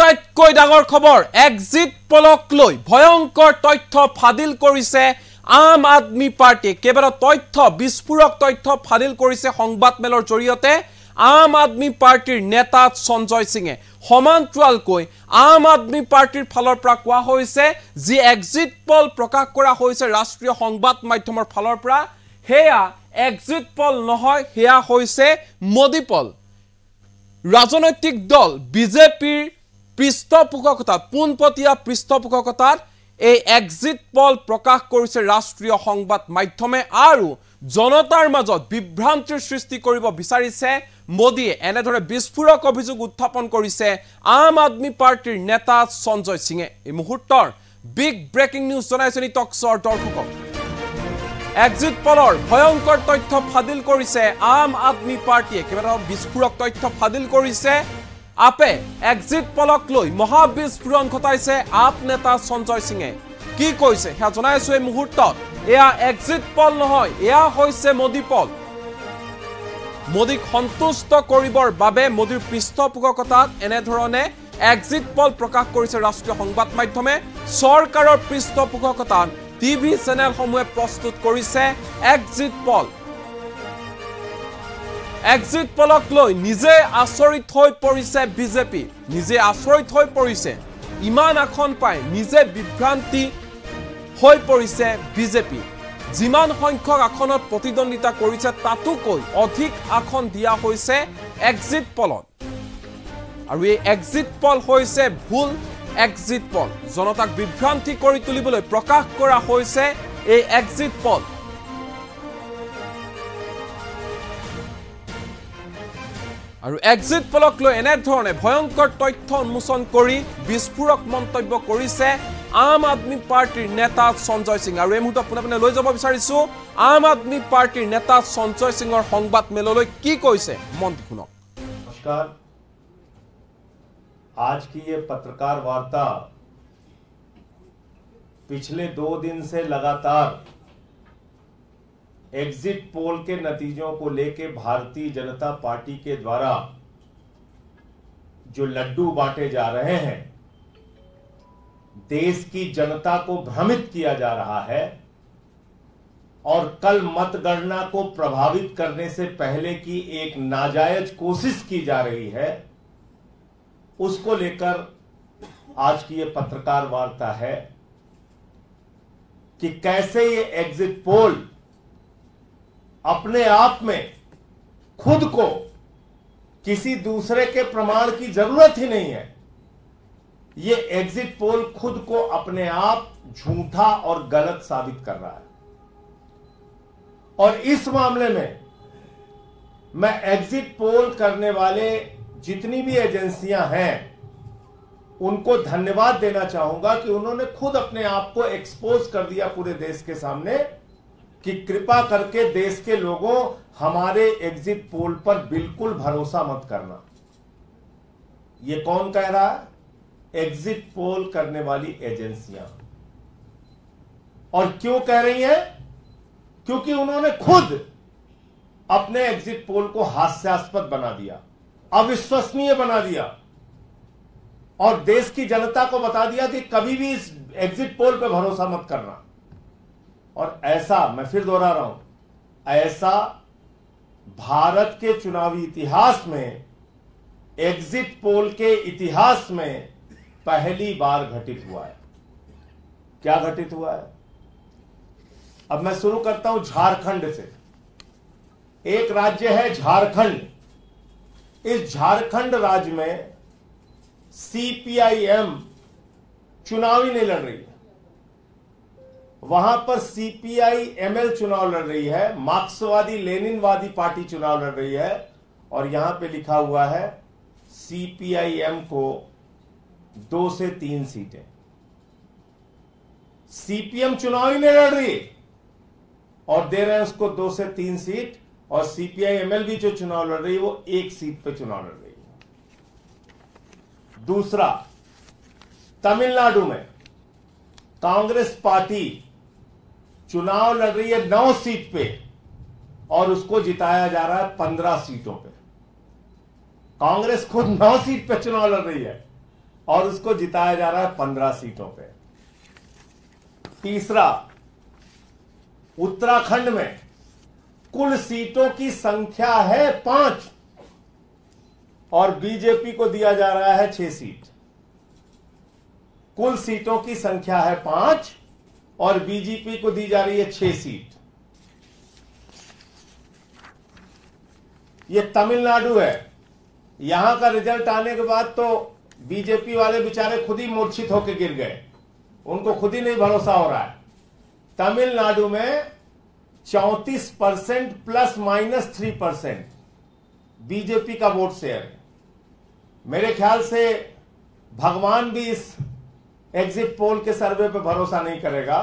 আটাইতকৈ ডাঙৰ খবৰ এক্সিট পলক লৈ ভয়ংকৰ তথ্য ফাদিল কৰিছে আম আদমি পাৰ্টি কেৱল তথ্য বিস্ফোৰক তথ্য ফাদিল কৰিছে সংবাদমেলৰ জৰিয়তে আম আদমি পাৰ্টিৰ নেতা সঞ্জয় সিঙে সমান্তৰালকৈ আম আদমি পাৰ্টিৰ ফালৰ পৰা কোৱা হৈছে যি এক্সিট পল প্ৰকাশ কৰা হৈছে ৰাষ্ট্ৰীয় সংবাদ মাধ্যমৰ ফালৰ পৰা হেয়া এক্সিট পল নহয় হেয়া হৈছে মোদী পল ৰাজনৈতিক দল বিজেপিৰ পৃষ্ঠপোষকতাত পোনপটীয়া পৃষ্ঠপোষকতাত এই এক্সিট পল প্ৰকাশ কৰিছে ৰাষ্ট্ৰীয় সংবাদ মাধ্যমে আৰু জনতাৰ মাজত বিভ্ৰান্তিৰ সৃষ্টি কৰিব বিচাৰিছে মোদীয়ে এনেদৰে বিস্ফোৰক অভিযোগ উত্থাপন কৰিছে আম আদমি পাৰ্টিৰ নেতা সঞ্জয় সিঙে এই মুহূৰ্তৰ বিগ ব্ৰেকিং নিউজ জনাইছে টকছৰ দৰ্শকক এক্সিট পলৰ ভয়ংকৰ তথ্য ফাদিল কৰিছে আম আদমি পাৰ্টিয়ে কেৱল বিস্ফোৰক তথ্য ফাদিল কৰিছে আপে এক্সিট পলক লৈ মহাবিস্ফোৰণ ঘটাইছে আপ নেতা সঞ্জয় সিঙে কি কৈছে হেয়া জনাইছো এই মুহূৰ্তত এয়া এক্সিট পল নহয় এয়া হৈছে মোদী পল মোদীক সন্তুষ্ট কৰিবৰ বাবে মোদীৰ পৃষ্ঠপোষকতাত এনেধৰণে এক্সিট পল প্ৰকাশ কৰিছে ৰাষ্ট্ৰীয় সংবাদ মাধ্যমে চৰকাৰৰ পৃষ্ঠপোষকতাত টিভি চেনেল সমূহে প্ৰস্তুত কৰিছে এক্সিট পল এক্সিট পলক লৈ নিজে আচৰিত হৈ পৰিছে বিজেপি নিজে আচৰিত হৈ পৰিছে ইমান আসন পাই নিজে বিভ্ৰান্তি হৈ পৰিছে বিজেপি যিমান সংখ্যক আসনত প্ৰতিদ্বন্দ্বিতা কৰিছে তাতোকৈ অধিক আসন দিয়া হৈছে এক্সিট পলত আৰু এই এক্সিট পল হৈছে ভুল এক্সিট পল জনতাক বিভ্ৰান্তি কৰি তুলিবলৈ প্ৰকাশ কৰা হৈছে এই এক্সিট পল আৰু এক্সিট পলক লৈ এনেধৰণে ভয়ংকৰ তথ্য উন্মোচন কৰি বিস্ফোৰক মন্তব্য কৰিছে আম আদমি পাৰ্টিৰ নেতা সঞ্জয় সিং আৰু এই মুহূৰ্তত পুনে লৈ যাব বিচাৰিছো আম আদমি পাৰ্টিৰ নেতা সঞ্জয় সিঙৰ সংবাদ মেললৈ কি কৈছে মন্ত্ৰী শুনক নমস্কাৰ आज की ये पत्रकार वार्ता पिछले 2 दिन से लगातार एग्जिट पोल के नतीजों को लेकर भारतीय जनता पार्टी के द्वारा जो लड्डू बांटे जा रहे हैं देश की जनता को भ्रमित किया जा रहा है और कल मतगणना को प्रभावित करने से पहले की एक नाजायज कोशिश की जा रही है उसको लेकर आज की ये पत्रकार वार्ता है कि कैसे ये एग्जिट पोल अपने आप में खुद को किसी दूसरे के प्रमाण की जरूरत ही नहीं है ये एग्जिट पोल खुद को अपने आप झूठा और गलत साबित कर रहा है और इस मामले में मैं एग्जिट पोल करने वाले जितनी भी एजेंसियां हैं उनको धन्यवाद देना चाहूंगा कि उन्होंने खुद अपने आप को एक्सपोज कर दिया पूरे देश के सामने कि कृपा करके देश के लोगों हमारे एग्जिट पोल पर बिल्कुल भरोसा मत करना ये कौन कह रहा है एग्जिट पोल करने वाली एजेंसियां और क्यों कह रही हैं क्योंकि उन्होंने खुद अपने एग्जिट पोल को हास्यास्पद बना दिया अविश्वसनीय बना दिया और देश की जनता को बता दिया कि कभी भी इस एग्जिट पोल पे भरोसा मत करना और ऐसा मैं फिर दोहरा रहा हूं ऐसा भारत के चुनावी इतिहास में एग्जिट पोल के इतिहास में पहली बार घटित हुआ है क्या घटित हुआ है अब मैं शुरू करता हूं झारखंड से एक राज्य है झारखंड इस झारखंड राज्य में सीपीआईएम चुनाव ही नहीं लड़ रही है वहां पर सीपीआईएमएल चुनाव लड़ रही है मार्क्सवादी लेनिनवादी पार्टी चुनाव लड़ रही है और यहां पे लिखा हुआ है सीपीआईएम को 2 से 3 सीटें सीपीएम चुनाव ही नहीं लड़ रही और दे रहे हैं उसको 2 से 3 सीट और सीपीआईएमएल भी जो चुनाव लड़ रही है वो 1 सीट पे चुनाव लड़ रही है दूसरा तमिलनाडु में कांग्रेस पार्टी चुनाव लड़ रही है 9 सीट पे और उसको जिताया जा रहा है 15 सीटों पे कांग्रेस खुद 9 सीट पे चुनाव लड़ रही है और उसको जिताया जा रहा है 15 सीटों पे। तीसरा, उत्तराखंड में कुल सीटों की संख्या है 5 और बीजेपी को दिया जा रहा है 6 सीट। कुल सीटों की संख्या है 5 और बीजेपी को दी जा रही है 6 सीट। ये तमिलनाडु है। यहां का रिजल्ट आने के बाद तो बीजेपी वाले बेचारे खुद ही मूर्छित होकर गिर गए, उनको खुद ही नहीं भरोसा हो रहा है। तमिलनाडु में 34% ±3% बीजेपी का वोट शेयर है। मेरे ख्याल से भगवान भी इस एग्जिट पोल के सर्वे पे भरोसा नहीं करेगा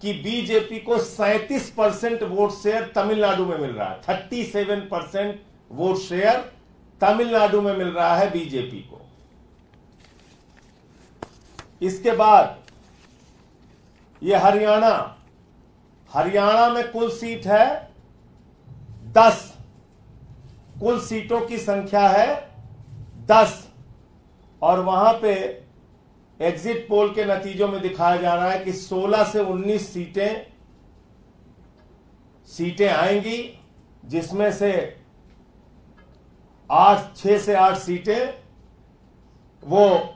कि बीजेपी को 37% वोट शेयर तमिलनाडु में मिल रहा है। 37% वोट शेयर तमिलनाडु में मिल रहा है बीजेपी को। इसके बाद ये हरियाणा में कुल सीट है 10। कुल सीटों की संख्या है 10 और वहां पे एग्जिट पोल के नतीजों में दिखाया जा रहा है कि 16 से 19 सीटें आएंगी, जिसमें से 6 से 8 सीटें वो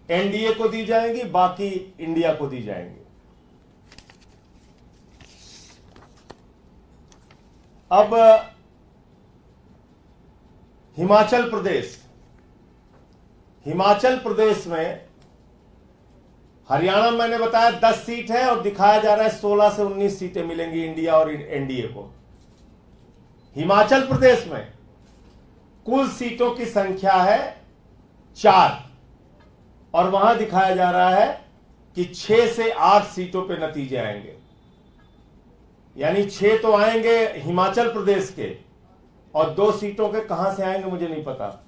एनडीए को दी जाएंगी, बाकी इंडिया को दी जाएंगी। अब हिमाचल प्रदेश में, हरियाणा में मैंने बताया 10 सीट है और दिखाया जा रहा है 16 से 19 सीटें मिलेंगी इंडिया और एनडीए को। हिमाचल प्रदेश में कुल सीटों की संख्या है 4 और वहां दिखाया जा रहा है कि 6 से 8 सीटों पे नतीजे आएंगे। यानी 6 तो आएंगे हिमाचल प्रदेश के और 2 सीटों के कहां से आएंगे मुझे नहीं पता।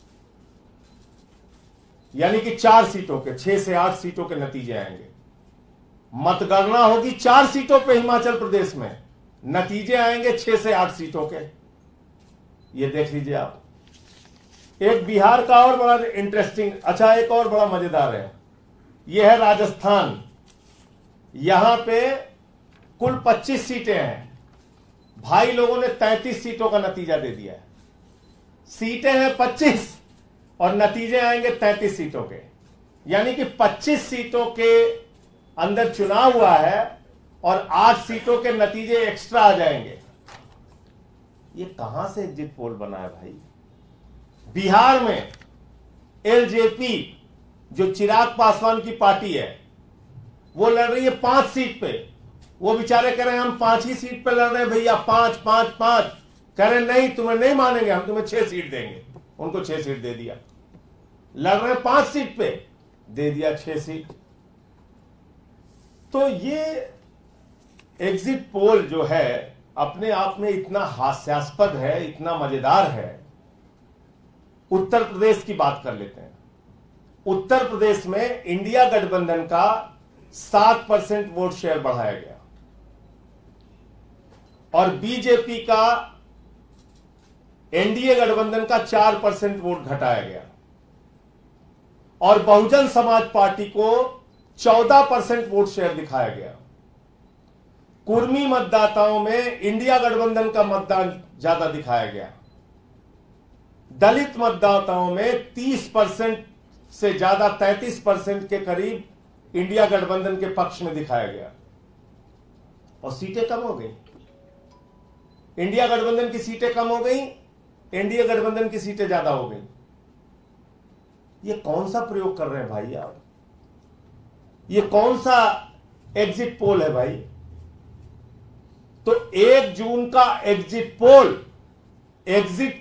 यानी कि 4 सीटों के, 6 से 8 सीटों के नतीजे आएंगे। मतगणना होगी 4 सीटों पे हिमाचल प्रदेश में, नतीजे आएंगे 6 से 8 सीटों के। ये देख लीजिए आप। एक बिहार का और बड़ा इंटरेस्टिंग, अच्छा एक और बड़ा मजेदार है, यह है राजस्थान। यहां पे कुल 25 सीटें हैं, भाई लोगों ने 33 सीटों का नतीजा दे दिया है। सीटें हैं 25 और नतीजे आएंगे 33 सीटों के, यानी कि 25 सीटों के अंदर चुनाव हुआ है और 8 सीटों के नतीजे एक्स्ट्रा आ जाएंगे। ये कहां से एग्जिट पोल बना है भाई? बिहार में एलजेपी, जो चिराग पासवान की पार्टी है, वो लड़ रही है 5 सीट पे। वो बेचारे कह रहे हैं हम 5 ही सीट पे लड़ रहे हैं भैया, 5 5 5। कह रहे नहीं, तुम्हें नहीं मानेंगे, हम तुम्हें 6 सीट देंगे। उनको 6 सीट दे दिया। लड़ रहे हैं 5 सीट पे, दे दिया 6 सीट। तो ये एग्जिट पोल जो है अपने आप में इतना हास्यास्पद है, इतना मजेदार है। उत्तर प्रदेश की बात कर लेते हैं। उत्तर प्रदेश में इंडिया गठबंधन का 7% वोट शेयर बढ़ाया गया और बीजेपी का, एनडीए गठबंधन का 4% वोट घटाया गया और बहुजन समाज पार्टी को 14% वोट शेयर दिखाया गया। कुर्मी मतदाताओं में इंडिया गठबंधन का मतदान ज्यादा दिखाया गया। दलित मतदाताओं में 30% से ज्यादा, 33% के करीब इंडिया गठबंधन के पक्ष में दिखाया गया और सीटें कम हो गई। इंडिया गठबंधन की सीटें कम हो गई, एनडीए गठबंधन की सीटें ज्यादा हो गई। ये कौन सा प्रयोग कर रहे हैं भाई आप? ये कौन सा एग्जिट पोल है भाई? तो 1 जून का एग्जिट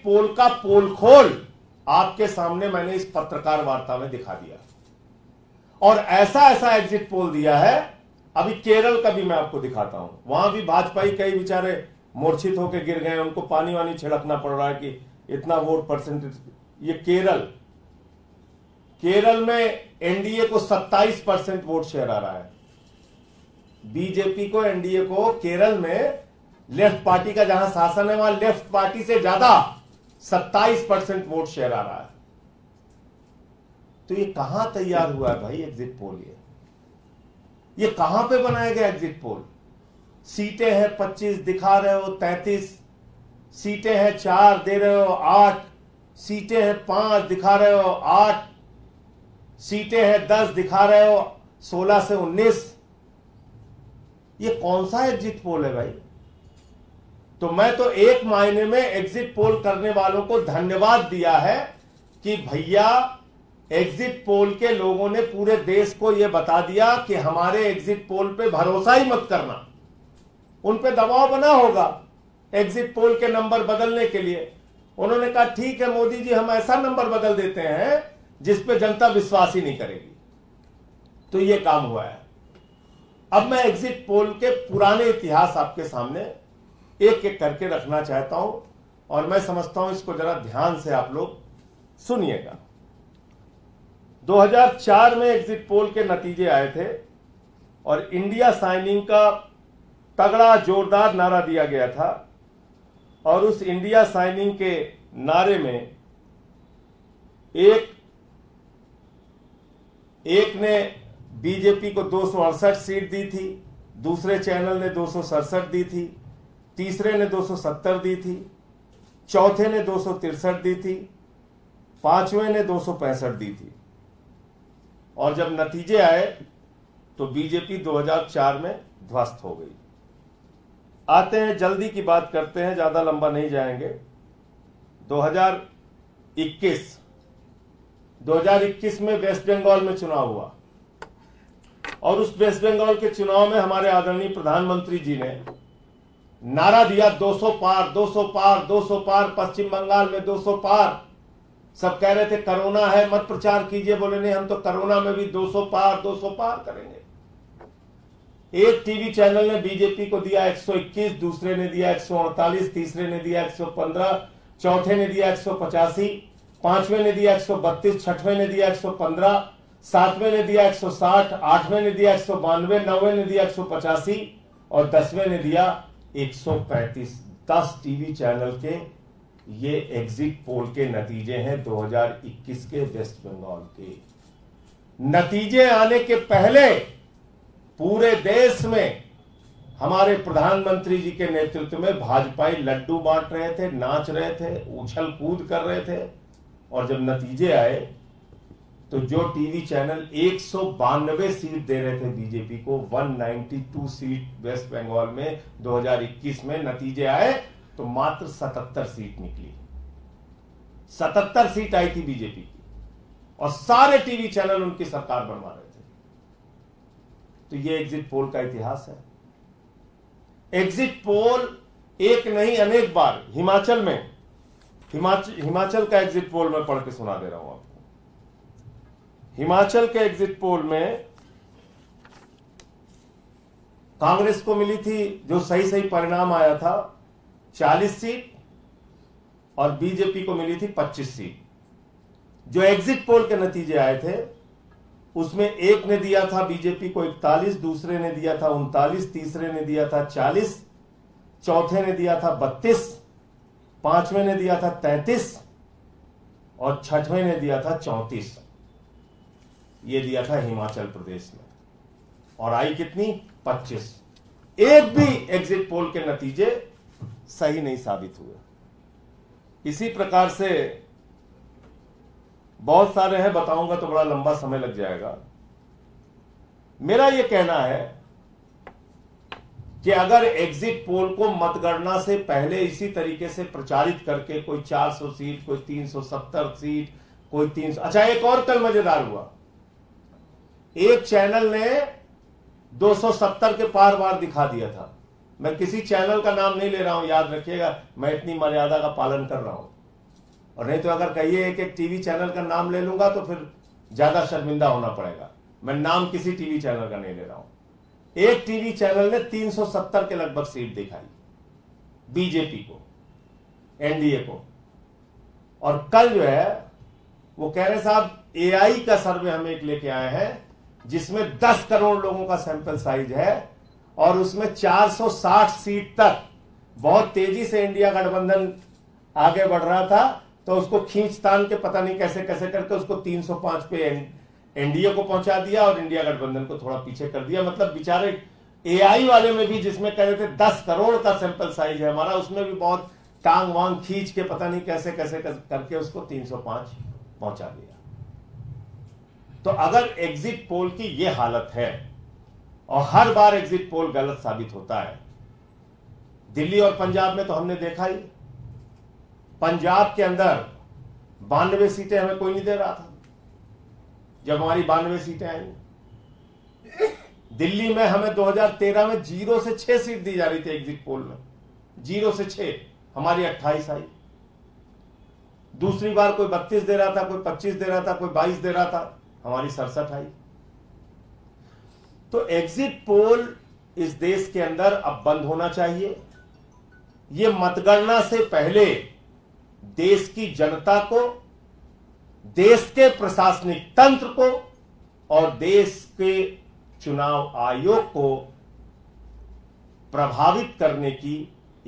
पोल का पोल खोल आपके सामने मैंने इस पत्रकार वार्ता में दिखा दिया और ऐसा एग्जिट पोल दिया है। अभी केरल का भी मैं आपको दिखाता हूं। वहां भी भाजपाई कई बेचारे मूर्छित होकर गिर गए, उनको पानी वानी छिड़कना पड़ रहा है कि इतना वोट परसेंटेज। ये केरल में एनडीए को 27% वोट शेयर आ रहा है। बीजेपी को, एनडीए को केरल में लेफ्ट पार्टी का जहां शासन है वहां लेफ्ट पार्टी से ज्यादा 27% वोट शेयर आ रहा है। तो ये कहां तैयार हुआ है भाई एग्जिट पोल? ये कहां पे बनाया गया एग्जिट पोल? सीटें हैं 25 दिखा रहे हो 33, सीटें हैं 4 दे रहे हो 8, सीटें हैं 5 दिखा रहे हो 8, सीटें हैं 10 दिखा रहे हो 16 से 19। ये कौन सा एग्जिट पोल है भाई? तो मैं तो एक मायने में एग्जिट पोल करने वालों को धन्यवाद दिया है कि भैया एग्जिट पोल के लोगों ने पूरे देश को यह बता दिया कि हमारे एग्जिट पोल पे भरोसा ही मत करना। उन पे दबाव बना होगा एग्जिट पोल के नंबर बदलने के लिए। उन्होंने कहा ठीक है मोदी जी, हम ऐसा नंबर बदल देते हैं जिस पे जनता विश्वास ही नहीं करेगी। तो यह काम हुआ है। अब मैं एग्जिट पोल के पुराने इतिहास आपके सामने एक एक करके रखना चाहता हूं और मैं समझता हूं इसको जरा ध्यान से आप लोग सुनिएगा। 2004 में एग्जिट पोल के नतीजे आए थे और इंडिया साइनिंग का तगड़ा जोरदार नारा दिया गया था और उस इंडिया साइनिंग के नारे में एक ने बीजेपी को 268 सीट दी थी, दूसरे चैनल ने 267 दी थी, तीसरे ने 270 दी थी, चौथे ने 263 दी थी, पांचवें ने 265 दी थी। और जब नतीजे आए तो बीजेपी 2004 में ध्वस्त हो गई। आते हैं, जल्दी की बात करते हैं, ज्यादा लंबा नहीं जाएंगे। 2021 में वेस्ट बंगाल में चुनाव हुआ और उस वेस्ट बंगाल के चुनाव में हमारे आदरणीय प्रधानमंत्री जी ने नारा दिया 200 पार 200 पार 200 पार, पश्चिम बंगाल में 200 पार। सब कह रहे थे कोरोना है मत प्रचार कीजिए, बोले नहीं हम तो कोरोना में भी 200 पार करेंगे। एक टीवी चैनल ने बीजेपी को दिया 121, दूसरे ने दिया 148, तीसरे ने दिया 115, चौथे ने दिया 185, पांचवें ने दिया 132, छठवें ने दिया 115, सातवें ने दिया 160, आठवें ने दिया 192, नौवें ने दिया 185 और 10वें ने दिया 135। 10 टीवी चैनल के ये एग्जिट पोल के नतीजे हैं 2021 के वेस्ट बंगाल के। नतीजे आने के पहले पूरे देश में हमारे प्रधानमंत्री जी के नेतृत्व में भाजपाई लड्डू बांट रहे थे, नाच रहे थे, उछल कूद कर रहे थे। और जब नतीजे आए तो जो टीवी चैनल 192 सीट दे रहे थे बीजेपी को, 192 सीट वेस्ट बंगाल में 2021 में नतीजे आए तो मात्र 77 सीट निकली। 77 सीट आई थी बीजेपी की और सारे टीवी चैनल उनकी सरकार बनवा रहे थे। तो ये एग्जिट पोल का इतिहास है। एग्जिट पोल एक नहीं अनेक बार हिमाचल में, हिमाचल का एग्जिट पोल मैं पढ़ के सुना दे रहा हूं आपको। हिमाचल के एग्जिट पोल में कांग्रेस को मिली थी, जो सही परिणाम आया था, 40 सीट और बीजेपी को मिली थी 25 सीट। जो एग्जिट पोल के नतीजे आए थे उसमें एक ने दिया था बीजेपी को 41, दूसरे ने दिया था 39, तीसरे ने दिया था 40, चौथे ने दिया था 32, पांचवें ने दिया था 33 और छठवें ने दिया था 34। ये दिया था हिमाचल प्रदेश में और आई कितनी? 25। एक भी एग्जिट पोल के नतीजे सही नहीं साबित हुए। इसी प्रकार से बहुत सारे हैं, बताऊंगा तो बड़ा लंबा समय लग जाएगा। मेरा यह कहना है कि अगर एग्जिट पोल को मतगणना से पहले इसी तरीके से प्रचारित करके कोई 400 सीट, कोई 370 सीट, कोई 300। अच्छा, एक और कल मजेदार हुआ, एक चैनल ने 270 के पार वार दिखा दिया था। मैं किसी चैनल का नाम नहीं ले रहा हूं, याद रखिएगा, मैं इतनी मर्यादा का पालन कर रहा हूं। और नहीं तो अगर कहिए एक टीवी चैनल का नाम ले लूंगा तो फिर ज्यादा शर्मिंदा होना पड़ेगा। मैं नाम किसी टीवी चैनल का नहीं ले रहा हूं। एक टीवी चैनल ने 370 के लगभग सीट दिखाई बीजेपी को, एनडीए को। और कल जो है वो कह रहे साहब एआई का सर्वे हम एक लेके आए हैं जिसमें 10 करोड़ लोगों का सैंपल साइज है और उसमें 460 सीट तक बहुत तेजी से इंडिया गठबंधन आगे बढ़ रहा था तो उसको खींचतान के पता नहीं कैसे कैसे करके उसको 305 पे एनडीए को पहुंचा दिया और इंडिया गठबंधन को थोड़ा पीछे कर दिया। मतलब बेचारे एआई वाले में भी, जिसमें कह रहे थे 10 करोड़ का सैंपल साइज है हमारा, उसमें भी बहुत टांग वांग खींच के पता नहीं कैसे कैसे करके उसको 305 पहुंचा दिया। तो अगर एग्जिट पोल की यह हालत है और हर बार एग्जिट पोल गलत साबित होता है, दिल्ली और पंजाब में तो हमने देखा ही, पंजाब के अंदर 92 सीटें हमें कोई नहीं दे रहा था जब हमारी 92 सीटें आई। दिल्ली में हमें 2013 में 0 से 6 सीट दी जा रही थी एग्जिट पोल में, 0 से 6, हमारी 28 आई। दूसरी बार कोई 32 दे रहा था, कोई 25 दे रहा था, कोई 22 दे रहा था, हमारी 67 आई। तो एग्जिट पोल इस देश के अंदर अब बंद होना चाहिए। यह मतगणना से पहले देश की जनता को, देश के प्रशासनिक तंत्र को और देश के चुनाव आयोग को प्रभावित करने की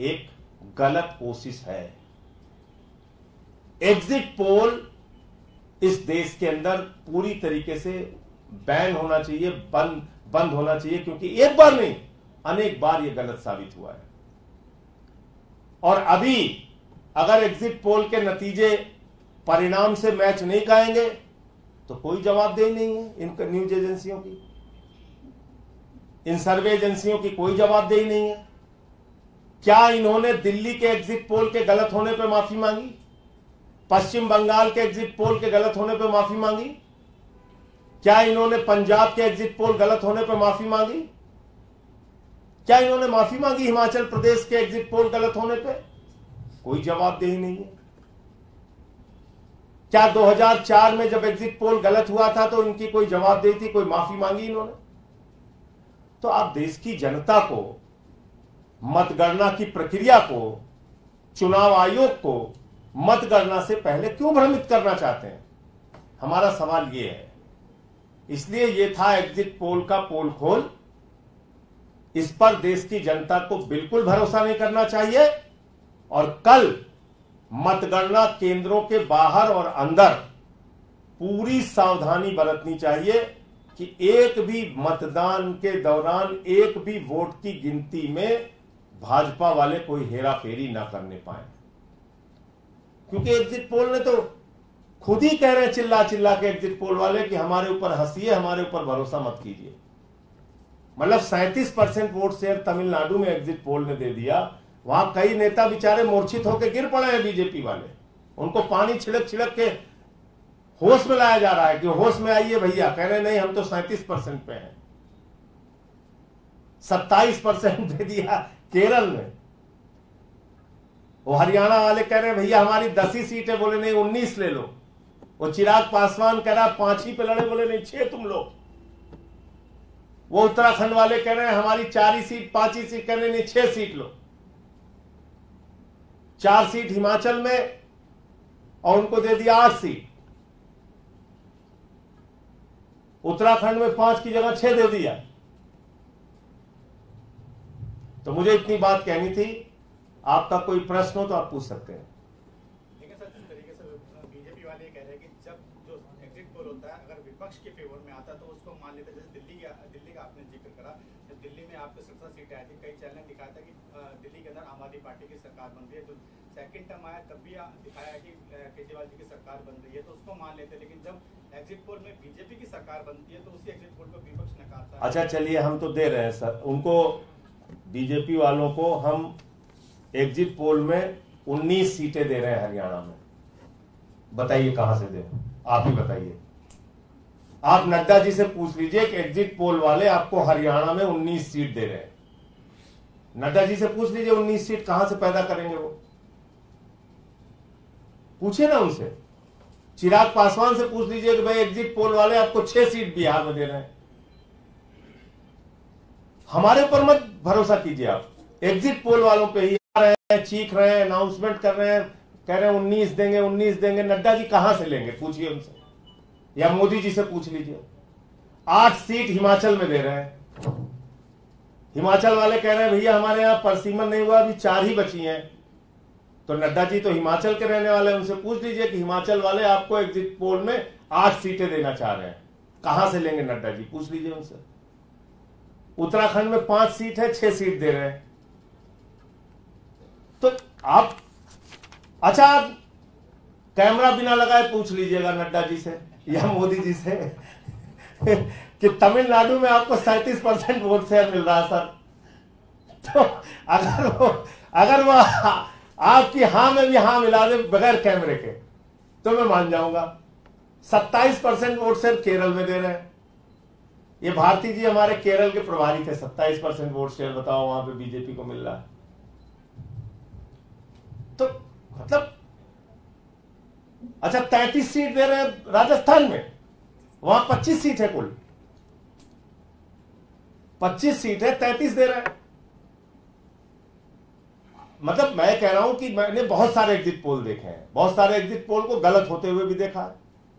एक गलत कोशिश है। एग्जिट पोल इस देश के अंदर पूरी तरीके से बैन होना चाहिए, बंद होना चाहिए, क्योंकि एक बार नहीं अनेक बार यह गलत साबित हुआ है। और अभी अगर एग्जिट पोल के नतीजे परिणाम से मैच नहीं खाएंगे तो कोई जवाबदेही नहीं है इन न्यूज एजेंसियों की, इन सर्वे एजेंसियों की कोई जवाबदेही नहीं है। क्या इन्होंने दिल्ली के एग्जिट पोल के गलत होने पर माफी मांगी? पश्चिम बंगाल के एग्जिट पोल के गलत होने पर माफी मांगी? क्या इन्होंने पंजाब के एग्जिट पोल गलत होने पर माफी मांगी? क्या इन्होंने माफी मांगी हिमाचल प्रदेश के एग्जिट पोल गलत होने पर? कोई जवाबदेही नहीं है। क्या 2004 में जब एग्जिट पोल गलत हुआ था तो इनकी कोई जवाबदेही थी, कोई माफी मांगी इन्होंने? तो आप देश की जनता को, मतगणना की प्रक्रिया को, चुनाव आयोग को मतगणना से पहले क्यों भ्रमित करना चाहते हैं? हमारा सवाल यह है। इसलिए यह था एग्जिट पोल का पोल खोल। इस पर देश की जनता को बिल्कुल भरोसा नहीं करना चाहिए और कल मतगणना केंद्रों के बाहर और अंदर पूरी सावधानी बरतनी चाहिए कि एक भी मतदान के दौरान एक भी वोट की गिनती में भाजपा वाले कोई हेराफेरी ना करने पाए। क्योंकि एग्जिट पोल ने तो खुद ही कह रहे हैं चिल्ला चिल्ला के एग्जिट पोल वाले कि हमारे ऊपर हंसिए, हमारे ऊपर भरोसा मत कीजिए। मतलब 37% वोट शेयर तमिलनाडु में एग्जिट पोल ने दे दिया। वहां कई नेता बेचारे मूर्छित होकर गिर पड़े हैं बीजेपी वाले, उनको पानी छिड़क छिड़क के होश में लाया जा रहा है कि होश में आइए भैया। कह रहे नहीं हम तो 37% पे हैं। 27% दे दिया केरल में। वो हरियाणा वाले कह रहे हैं भैया हमारी 10 ही सीट है, बोले नहीं 19 ले लो। वो चिराग पासवान कह रहा 5 ही पे लड़े, बोले नहीं 6 तुम लो। वो उत्तराखंड वाले कह रहे हैं हमारी 4 ही सीट, 5 ही सीट, कह रहे नहीं 6 सीट लो। 4 सीट हिमाचल में और उनको दे दिया 8 सीट। उत्तराखंड में 5 की जगह 6 दे दिया। तो मुझे इतनी बात कहनी थी। आपका कोई प्रश्न हो तो आप पूछ सकते हैं। देखिए सर, जिस तरीके से बीजेपी वाले कह रहे हैं कि जब जो एग्जिट पोल होता है अगर विपक्ष के फेवर में आता है तो उसको मान लेते हैं। जैसे दिल्ली का आपने जिक्र करा, जब दिल्ली में आपको 67 सीटें आई थी, कई चैनल ने दिखाया था कि दिल्ली के अंदर आम आदमी पार्टी की सरकार बन रही है। तो सेकंड टर्म आया तब भी दिखाया कि केजरीवाल जी की सरकार बन रही है, तो उसको मान लेते। लेकिन जब एग्जिट पोल में बीजेपी की सरकार बनती है तो उसी एग्जिट पोल को विपक्ष नकारता है। अच्छा चलिए, हम तो दे रहे हैं सर उनको, बीजेपी वालों को हम एग्जिट पोल में 19 सीटें दे रहे हैं हरियाणा में। बताइए कहां से दे, आप ही बताइए। आप नड्डा जी से पूछ लीजिए कि एग्जिट पोल वाले आपको हरियाणा में 19 सीट दे रहे हैं। नड्डा जी से पूछ लीजिए 19 सीट कहां से पैदा करेंगे वो, पूछिए ना उनसे। चिराग पासवान से पूछ लीजिए कि भाई एग्जिट पोल वाले आपको 6 सीट बिहार में दे रहे हैं। हमारे ऊपर मत भरोसा कीजिए आप, एग्जिट पोल वालों पे ही आ रहे हैं, चीख रहे हैं, अनाउंसमेंट कर रहे हैं, कह रहे हैं 19 देंगे 19 देंगे। नड्डा जी कहां से लेंगे, पूछिए उनसे, या मोदी जी से पूछ लीजिए। 8 सीट हिमाचल में दे रहे हैं। हिमाचल वाले कह रहे हैं भैया हमारे यहां परसीमन नहीं हुआ, अभी 4 ही बची हैं। तो नड्डा जी तो हिमाचल के रहने वाले हैं, उनसे पूछ लीजिए कि हिमाचल वाले आपको एग्जिट पोल में 8 सीटें देना चाह रहे हैं, कहां से लेंगे नड्डा जी, पूछ लीजिए उनसे। उत्तराखंड में 5 सीट है, 6 सीट दे रहे हैं। तो आप अच्छा, आप कैमरा बिना लगाए पूछ लीजिएगा नड्डा जी से या मोदी जी से कि तमिलनाडु में आपको 37% वोट शेयर मिल रहा है सर, तो अगर वो आपकी हां में भी हां मिला दे बगैर कैमरे के तो मैं मान जाऊंगा। 27% वोट शेयर केरल में दे रहे हैं। ये भारती जी हमारे केरल के प्रभारी थे, 27% वोट शेयर, बताओ वहां पे बीजेपी को मिल रहा है। तो मतलब अच्छा 33 सीट दे रहे हैं राजस्थान में, वहां 25 सीट है, कुल 25 सीट है, 33 दे रहे हैं। मतलब मैं कह रहा हूं कि मैंने बहुत सारे एग्जिट पोल देखे हैं, बहुत सारे एग्जिट पोल को गलत होते हुए भी देखा है।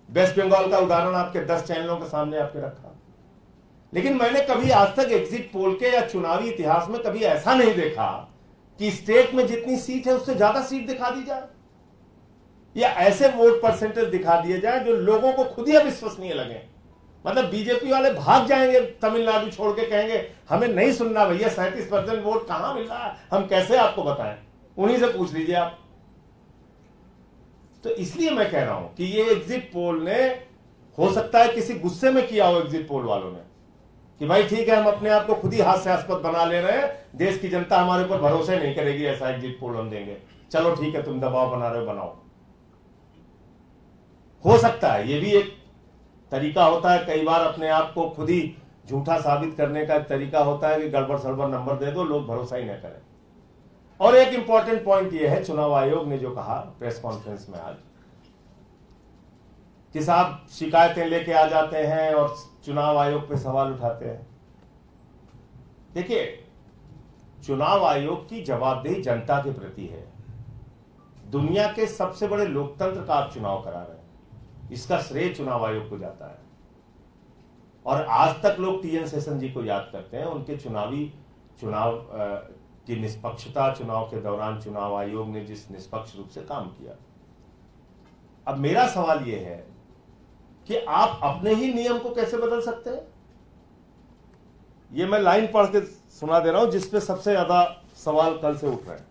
वेस्ट बंगाल का उदाहरण आपके 10 चैनलों के सामने आपके रखा, लेकिन मैंने कभी आज तक एग्जिट पोल के या चुनावी इतिहास में कभी ऐसा नहीं देखा कि स्टेट में जितनी सीट है उससे ज्यादा सीट दिखा दी जाए या ऐसे वोट परसेंटेज दिखा दिए जाए जो लोगों को खुद ही अविश्वसनीय लगे। मतलब बीजेपी वाले भाग जाएंगे तमिलनाडु छोड़ के, कहेंगे हमें नहीं सुनना भैया, 37% वोट कहां मिल रहा है, हम कैसे आपको बताएं, उन्हीं से पूछ लीजिए आप। तो इसलिए मैं कह रहा हूं कि ये एग्जिट पोल ने, हो सकता है किसी गुस्से में किया हो एग्जिट पोल वालों ने कि भाई ठीक है हम अपने आप को खुद ही हास्यास्पद बना ले रहे हैं, देश की जनता हमारे ऊपर भरोसा नहीं करेगी, ऐसा एग्जिट पोल हम देंगे, चलो ठीक है तुम दबाव बना रहे हो बनाओ। हो सकता है ये भी एक तरीका होता है, कई बार अपने आप को खुद ही झूठा साबित करने का एक तरीका होता है कि गड़बड़ सड़बड़ नंबर दे दो, लोग भरोसा ही न करें। और एक इंपॉर्टेंट पॉइंट यह है, चुनाव आयोग ने जो कहा प्रेस कॉन्फ्रेंस में आज कि साहब शिकायतें लेके आ जाते हैं और चुनाव आयोग पे सवाल उठाते हैं। देखिए, चुनाव आयोग की जवाबदेही जनता के प्रति है। दुनिया के सबसे बड़े लोकतंत्र का आप चुनाव करा रहे हैं, इसका श्रेय चुनाव आयोग को जाता है। और आज तक लोग टीएन शेषन जी को याद करते हैं, उनके चुनाव की निष्पक्षता, चुनाव के दौरान चुनाव आयोग ने जिस निष्पक्ष रूप से काम किया। अब मेरा सवाल यह है कि आप अपने ही नियम को कैसे बदल सकते हैं। ये मैं लाइन पढ़ के सुना दे रहा हूं जिसपे सबसे ज्यादा सवाल कल से उठ रहे हैं।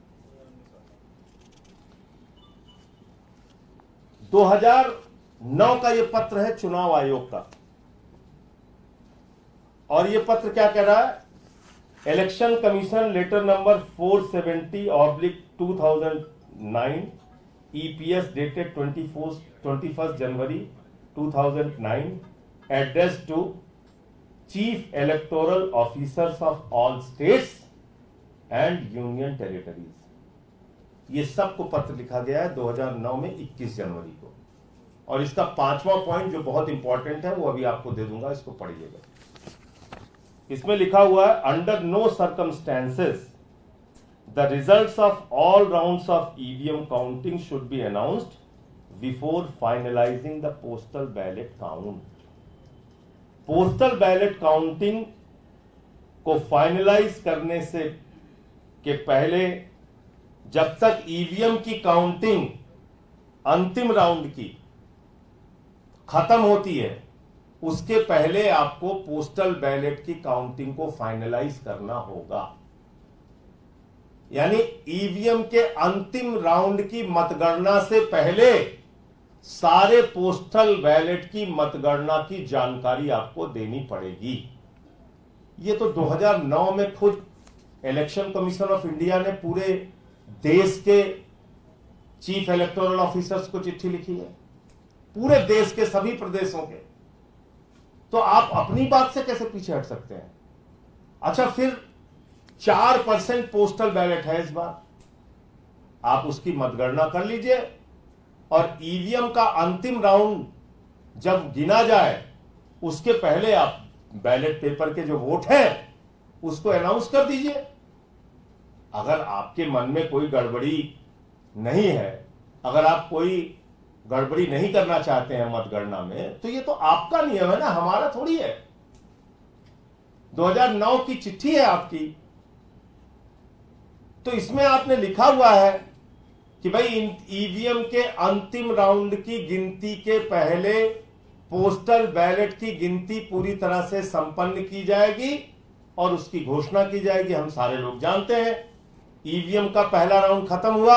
2009 का ये पत्र है चुनाव आयोग का, और ये पत्र क्या कह रहा है, election commission letter number 470/2009 EPS dated 21 January 2009 address to chief electoral officers of all states and union territories. ये सबको पत्र लिखा गया है 2009 में 21 जनवरी को। और इसका 5वां पॉइंट जो बहुत इंपॉर्टेंट है वो अभी आपको दे दूंगा, इसको पढ़िएगा। इसमें लिखा हुआ है, under no circumstances the results of all rounds of EVM counting should be announced before finalizing the postal ballot count. Postal ballot counting को फाइनलाइज करने से के पहले, जब तक ईवीएम की काउंटिंग अंतिम राउंड की खत्म होती है, उसके पहले आपको पोस्टल बैलेट की काउंटिंग को फाइनलाइज करना होगा। यानी ईवीएम के अंतिम राउंड की मतगणना से पहले सारे पोस्टल बैलेट की मतगणना की जानकारी आपको देनी पड़ेगी। ये तो 2009 में खुद इलेक्शन कमीशन ऑफ इंडिया ने पूरे देश के चीफ इलेक्टोरल ऑफिसर्स को चिट्ठी लिखी है, पूरे देश के सभी प्रदेशों के। तो आप अपनी बात से कैसे पीछे हट सकते हैं। अच्छा, फिर 4% पोस्टल बैलेट है इस बार, आप उसकी मतगणना कर लीजिए और ईवीएम का अंतिम राउंड जब गिना जाए उसके पहले आप बैलेट पेपर के जो वोट हैं उसको अनाउंस कर दीजिए। अगर आपके मन में कोई गड़बड़ी नहीं है, अगर आप कोई गड़बड़ी नहीं करना चाहते हैं मतगणना में, तो ये तो आपका नियम है ना, हमारा थोड़ी है। 2009 की चिट्ठी है आपकी, तो इसमें आपने लिखा हुआ है कि भाई ईवीएम के अंतिम राउंड की गिनती के पहले पोस्टल बैलेट की गिनती पूरी तरह से संपन्न की जाएगी और उसकी घोषणा की जाएगी। हम सारे लोग जानते हैं ईवीएम का पहला राउंड खत्म हुआ,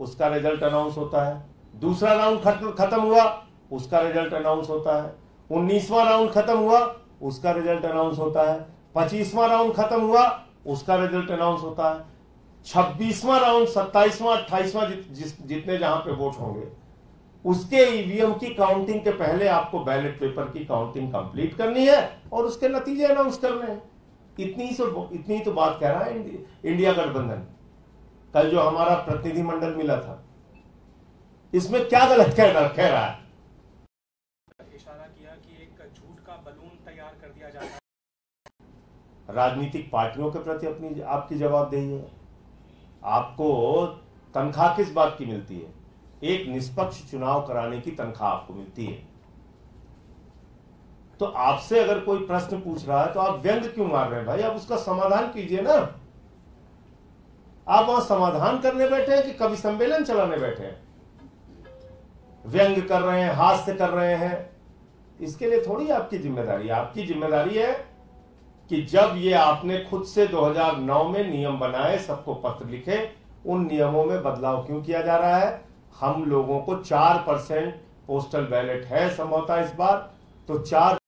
उसका रिजल्ट अनाउंस होता है। दूसरा राउंड खत्म हुआ, उसका रिजल्ट अनाउंस होता है। 19वां राउंड खत्म हुआ, उसका रिजल्ट अनाउंस होता है। 25वां राउंड खत्म हुआ, उसका रिजल्ट अनाउंस होता है। 26वां राउंड, 27वां, 28वां जितने जहां पे वोट होंगे उसके ईवीएम की काउंटिंग के पहले आपको बैलेट पेपर की काउंटिंग कंप्लीट करनी है और उसके नतीजे अनाउंस करने हैं। इतनी तो बात कह रहा है इंडिया गठबंधन। कल जो हमारा प्रतिनिधिमंडल मिला था, इसमें क्या गलत कह रहा है? इशारा किया कि एक झूठ का बलून तैयार कर दिया जाता है। राजनीतिक पार्टियों के प्रति अपनी आपकी जवाबदेही है। आपको तनख्वाह किस बात की मिलती है? एक निष्पक्ष चुनाव कराने की तनख्वाह आपको मिलती है। तो आपसे अगर कोई प्रश्न पूछ रहा है तो आप व्यंग क्यों मार रहे हैं भाई? आप उसका समाधान कीजिए ना। आप वहां समाधान करने बैठे हैं कि कवि सम्मेलन चलाने बैठे हैं? व्यंग कर रहे हैं, हास्य कर रहे हैं, इसके लिए थोड़ी आपकी जिम्मेदारी है। आपकी जिम्मेदारी है कि जब ये आपने खुद से 2009 में नियम बनाए, सबको पत्र लिखे, उन नियमों में बदलाव क्यों किया जा रहा है? हम लोगों को 4% पोस्टल बैलेट है संभवतः इस बार, तो 4